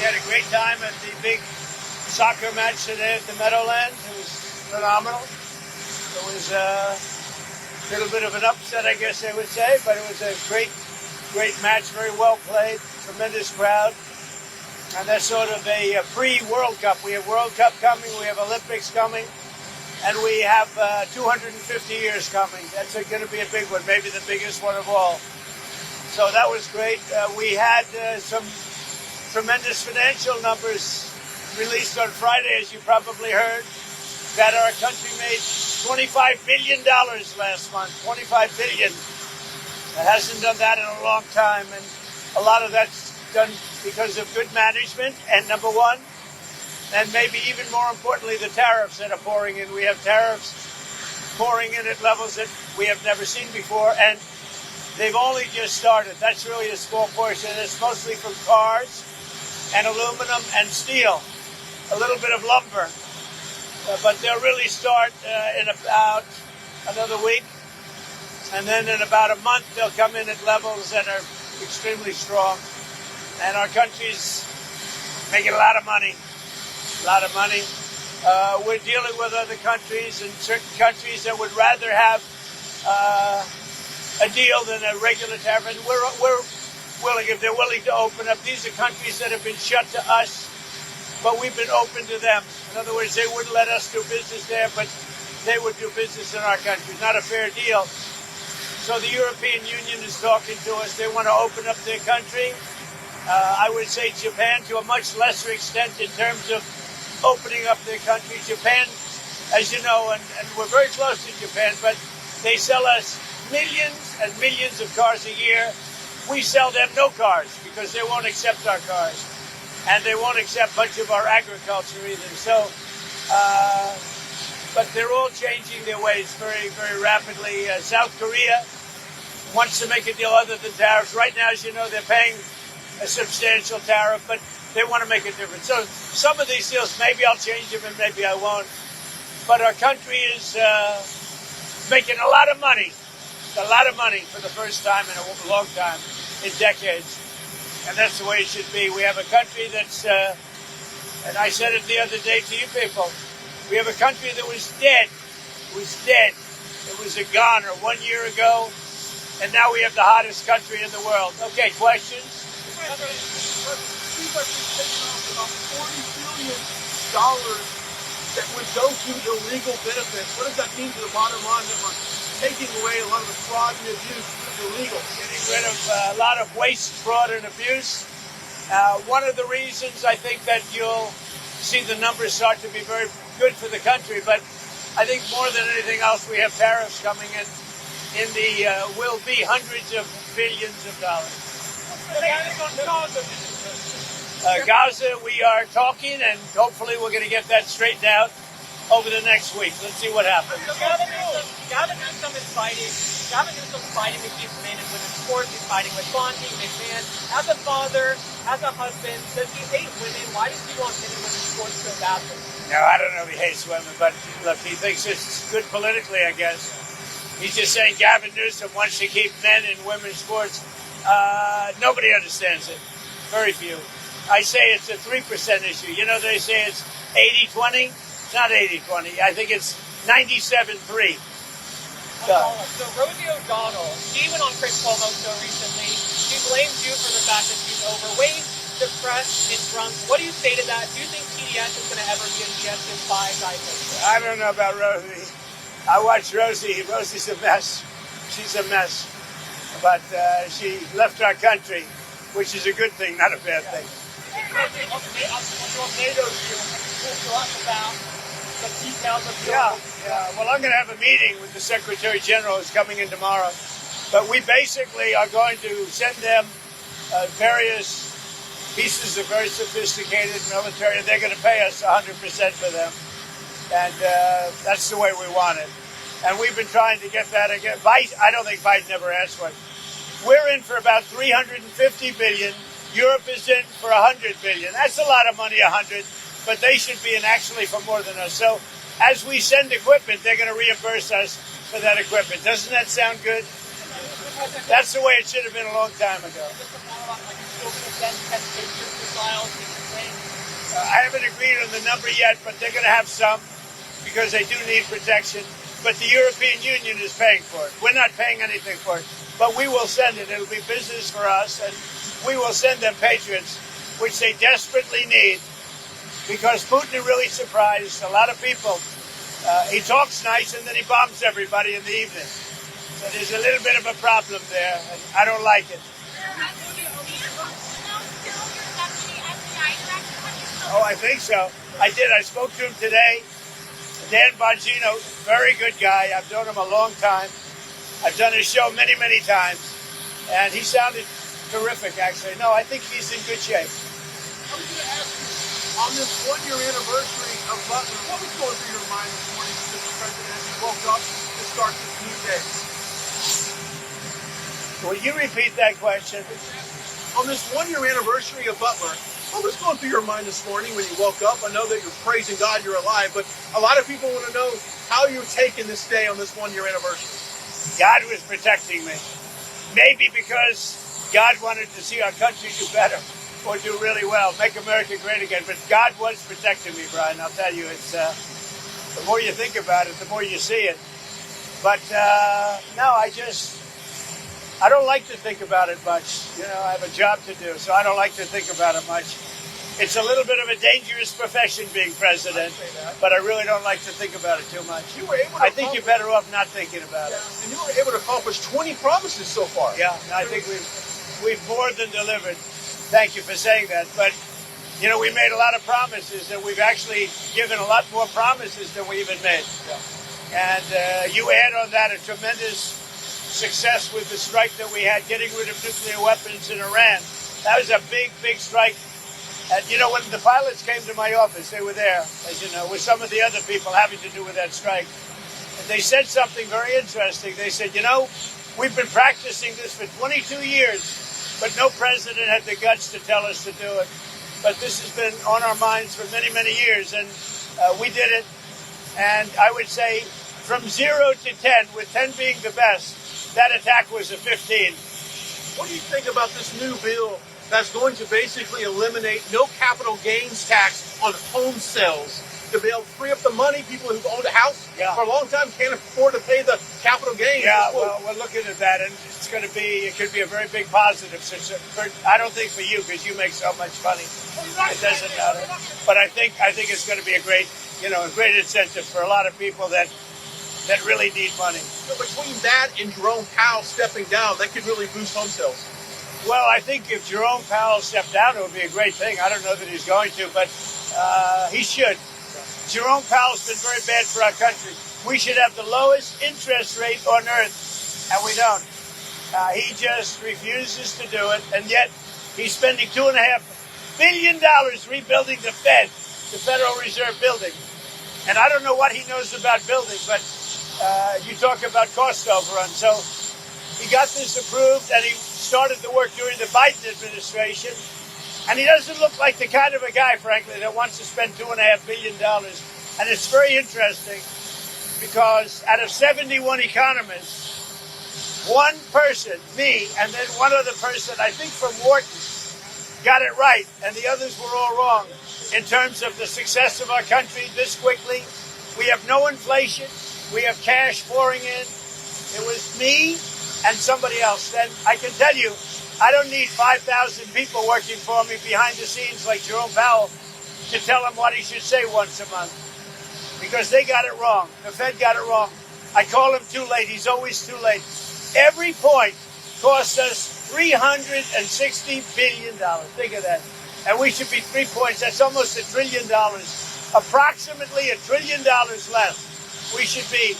We had a great time at the big soccer match today at the Meadowlands. It was phenomenal. It was a little bit of an upset, I guess I would say, but it was a great match, very well played, tremendous crowd. And that's sort of a pre-World Cup. We have World Cup coming, we have Olympics coming, and we have 250 years coming. That's going to be a big one, maybe the biggest one of all. So that was great. We had some tremendous financial numbers released on Friday, as you probably heard, that our country made $25 billion last month. $25 billion. It hasn't done that in a long time, and a lot of that's done because of good management, and number one, and maybe even more importantly, the tariffs that are pouring in. We have tariffs pouring in at levels that we have never seen before, and they've only just started. That's really a small portion. It's mostly from cars and aluminum and steel, a little bit of lumber. But they'll really start in about another week. And then in about a month, they'll come in at levels that are extremely strong. And our country's making a lot of money. We're dealing with other countries and certain countries that would rather have a deal than a regular tariff. And we're willing, if they're willing to open up. These are countries that have been shut to us, but we've been open to them. In other words, they wouldn't let us do business there, but they would do business in our country. Not a fair deal. So the European Union is talking to us. They want to open up their country. I would say Japan to a much lesser extent in terms of opening up their country. Japan, as you know, and we're very close to Japan, but they sell us millions and millions of cars a year. We sell them no cars because they won't accept our cars. And they won't accept much of our agriculture either. So, but they're all changing their ways very, very rapidly. South Korea wants to make a deal other than tariffs. Right now, as you know, they're paying a substantial tariff, but they want to make a difference. So some of these deals, maybe I'll change them and maybe I won't. But our country is making a lot of money for the first time in a long time, in decades. And that's the way it should be. We have a country that's, and I said it the other day to you people, we have a country that was dead. It was dead. It was a goner 1 year ago, and now we have the hottest country in the world. Okay, questions? It seems like we're taking off about $40 billion that would go to illegal benefits. What does that mean to the bottom line that we're taking away a lot of the fraud and abuse that's illegal? Getting rid of a lot of waste, fraud, and abuse. One of the reasons I think that you'll see the numbers start to be very good for the country, but I think more than anything else, we have tariffs coming in the will be hundreds of billions of dollars. Gaza, we are talking, and hopefully we're going to get that straightened out over the next week. Let's see what happens. Gavin Newsom is fighting with these men and women's sports. He's fighting with Bondi, McMahon. As a father, as a husband, does he hate women? Why does he want men and women's sports so badly? No, I don't know if he hates women, but look, he thinks it's good politically, I guess. He's just saying Gavin Newsom wants to keep men in women's sports. Nobody understands it. Very few. I say it's a 3% issue. You know, they say it's 80-20. It's not 80-20. I think it's 97-3. So Rosie O'Donnell, she went on Chris Cuomo show recently. She blames you for the fact that she's overweight, depressed, and drunk. What do you say to that? Do you think TDS is going to ever be ingested by diabetes? I don't know about Rosie. I watch Rosie. Rosie's a mess. She's a mess. But she left our country, which is a good thing, not a bad thing. Yeah. Well, I'm going to have a meeting with the Secretary General who's coming in tomorrow. But we basically are going to send them various pieces of very sophisticated military, and they're going to pay us 100% for them. And that's the way we want it. And we've been trying to get that again. I don't think Biden ever asked for it. We're in for about $350 billion. Europe is in for $100 billion. That's a lot of money, 100, but they should be in actually for more than us. So as we send equipment, they're going to reimburse us for that equipment. Doesn't that sound good? That's the way it should have been a long time ago. still going to send 10 Patriot missiles to Ukraine? I haven't agreed on the number yet, but they're going to have some because they do need protection. But the European Union is paying for it. We're not paying anything for it, but we will send it. It'll be business for us, and we will send them Patriots, which they desperately need, because Putin really surprised a lot of people. He talks nice, and then he bombs everybody in the evening. So there's a little bit of a problem there, and I don't like it. Oh, I think so. I did. I spoke to him today. Dan Bongino, very good guy. I've known him a long time. I've done his show many, many times. And he sounded terrific, actually. No, I think he's in good shape. I was going to ask you, on this one-year anniversary of Butler, what was going through your mind this morning, Mr. President, as you woke up to start this new day? Will you repeat that question? On this one-year anniversary of Butler, what was going through your mind this morning when you woke up? I know that you're praising God you're alive, but a lot of people want to know how you're taking this day on this one-year anniversary. God was protecting me. Maybe because God wanted to see our country do better or do really well, make America great again. But God was protecting me, Brian. I'll tell you, it's the more you think about it, the more you see it. But no, I don't like to think about it much. You know, I have a job to do, so I don't like to think about it much. It's a little bit of a dangerous profession being president, but I really don't like to think about it too much. I think you're better off not thinking about it. And you were able to accomplish 20 promises so far. Yeah, I think we've more than delivered. Thank you for saying that. But, you know, we made a lot of promises, and we've actually given a lot more promises than we even made. Yeah. And you add on that a tremendous success with the strike that we had, getting rid of nuclear weapons in Iran. That was a big, big strike. And, you know, when the pilots came to my office, they were there, as you know, with some of the other people having to do with that strike. And they said something very interesting. They said, you know, we've been practicing this for 22 years, but no president had the guts to tell us to do it. But this has been on our minds for many, many years, and we did it. And I would say from 0 to 10, with 10 being the best, that attack was a 15. What do you think about this new bill that's going to basically eliminate no capital gains tax on home sales to be able to free up the money? People who've owned a house for a long time can't afford to pay the capital gains. Yeah, well, we're looking at that, and it could be a very big positive. I don't think for you, because you make so much money, it doesn't matter. But I think it's going to be a great incentive for a lot of people that really need money. So between that and Jerome Powell stepping down, that could really boost home sales. Well, I think if Jerome Powell stepped down, it would be a great thing. I don't know that he's going to, but he should. Jerome Powell's been very bad for our country. We should have the lowest interest rate on earth, and we don't. He just refuses to do it, and yet he's spending $2.5 billion rebuilding the Fed, the Federal Reserve building. And I don't know what he knows about building, but you talk about cost overrun. So he got this approved, and he started the work during the Biden administration. And he doesn't look like the kind of a guy, frankly, that wants to spend $2.5 billion. And it's very interesting because out of 71 economists, one person, me, and then one other person, I think from Wharton, got it right, and the others were all wrong in terms of the success of our country this quickly. We have no inflation. We have cash pouring in. It was me and somebody else. And I can tell you, I don't need 5,000 people working for me behind the scenes like Jerome Powell to tell him what he should say once a month, because they got it wrong. The Fed got it wrong. I call him too late. He's always too late. Every point cost us $360 billion. Think of that. And we should be 3 points. That's almost $1 trillion. Approximately $1 trillion less we should be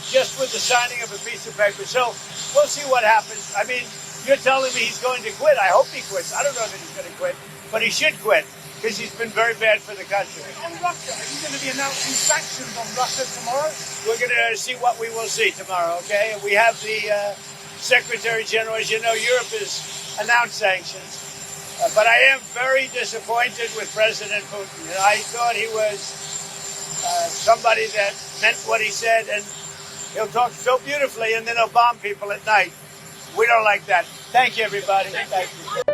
just with the signing of a piece of paper. So we'll see what happens. I mean, you're telling me he's going to quit. I hope he quits. I don't know that he's going to quit, but he should quit because he's been very bad for the country. On Russia, are you going to be announcing sanctions on Russia tomorrow? We're going to see what we will see tomorrow, okay? We have the Secretary General. As you know, Europe has announced sanctions. But I am very disappointed with President Putin. I thought he was somebody that meant what he said, and he'll talk so beautifully, and then he'll bomb people at night. We don't like that. Thank you, everybody. Thank you.